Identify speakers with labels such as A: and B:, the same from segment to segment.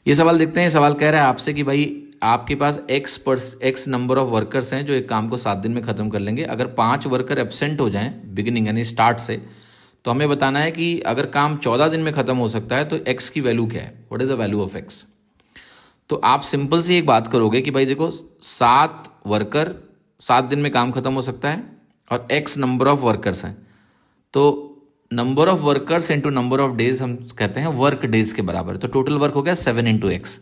A: ये सवाल देखते हैं। सवाल कह रहा है आपसे कि भाई आपके पास एक्स नंबर ऑफ वर्कर्स हैं जो एक काम को 7 दिन में ख़त्म कर लेंगे। अगर 5 वर्कर एब्सेंट हो जाएं बिगिनिंग यानी स्टार्ट से, तो हमें बताना है कि अगर काम 14 दिन में ख़त्म हो सकता है तो एक्स की वैल्यू क्या है, what is the value of x. तो आप सिंपल सी एक बात करोगे कि भाई देखो 7 वर्कर 7 दिन में काम ख़त्म हो सकता है और एक्स नंबर ऑफ वर्कर्स हैं, तो number of workers into number of days हम कहते हैं वर्क डेज के बराबर। तो टोटल वर्क हो गया 7 इंटू एक्स।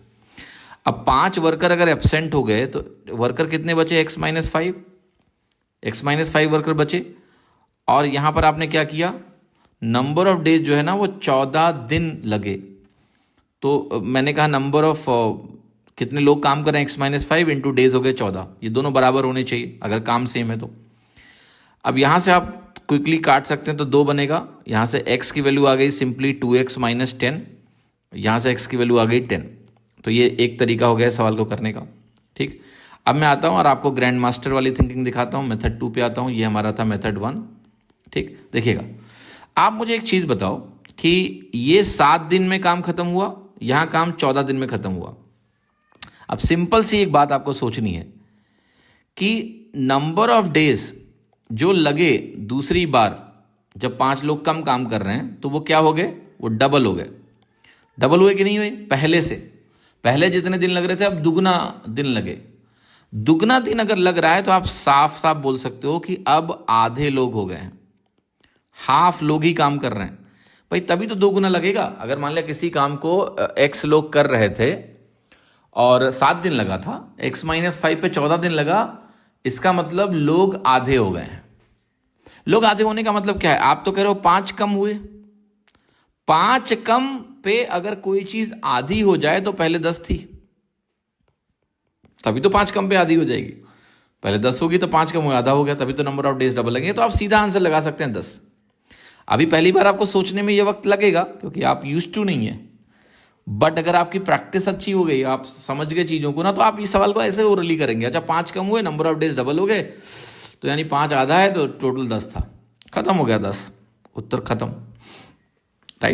A: अब 5 वर्कर अगर एब्सेंट हो गए तो वर्कर कितने बचे, एक्स माइनस फाइव वर्कर बचे। और यहां पर आपने क्या किया, नंबर ऑफ डेज जो है ना वो 14 दिन लगे। तो मैंने कहा नंबर ऑफ कितने लोग काम करें, x minus five into days हो गए 14। ये दोनों बराबर होने चाहिए अगर काम सेम है तो। अब यहां से आप क्विकली काट सकते हैं तो 2 बनेगा। यहाँ से x की वैल्यू आ गई सिंपली 2x माइनस 10, यहाँ से x की वैल्यू आ गई 10। तो ये एक तरीका हो गया सवाल को करने का। ठीक, अब मैं आता हूँ और आपको ग्रैंड मास्टर वाली थिंकिंग दिखाता हूँ। मेथड 2 पे आता हूँ, ये हमारा था मेथड 1। ठीक, देखिएगा आप मुझे एक चीज़ बताओ कि ये 7 दिन में काम खत्म हुआ, यहाँ काम 14 दिन में खत्म हुआ। अब सिंपल सी एक बात आपको सोचनी है कि नंबर ऑफ डेज जो लगे दूसरी बार जब 5 लोग कम काम कर रहे हैं तो वो क्या हो गए, वो डबल हो गए। डबल हुए कि नहीं हुए, पहले से। पहले जितने दिन लग रहे थे अब दुगना दिन लगे। दुगना दिन अगर लग रहा है तो आप साफ साफ बोल सकते हो कि अब आधे लोग हो गए हैं, हाफ लोग ही काम कर रहे हैं भाई, तभी तो 2 गुना लगेगा। अगर मान लिया किसी काम को एक्स लोग कर रहे थे और 7 दिन लगा था, एक्स माइनस 5 पे 14 दिन लगा, इसका मतलब लोग आधे हो गए हैं। लोग आधे होने का मतलब क्या है, आप तो कह रहे हो 5 कम हुए। 5 कम पे अगर कोई चीज आधी हो जाए तो पहले 10 थी, तभी तो 5 कम पे आधी हो जाएगी। पहले 10 होगी तो 5 कम हुआ आधा हो गया, तभी तो नंबर ऑफ डेज डबल लगेंगे। तो आप सीधा आंसर लगा सकते हैं 10। अभी पहली बार आपको सोचने में यह वक्त लगेगा क्योंकि आप यूज्ड टू नहीं है, बट अगर आपकी प्रैक्टिस अच्छी हो गई, आप समझ गए चीजों को ना, तो आप इस सवाल को ऐसे ओरली करेंगे। अच्छा 5 कम हुए, नंबर ऑफ डेज डबल हो गए, तो यानी 5 आधा है तो टोटल 10 था, खत्म हो गया 10, उत्तर खत्म।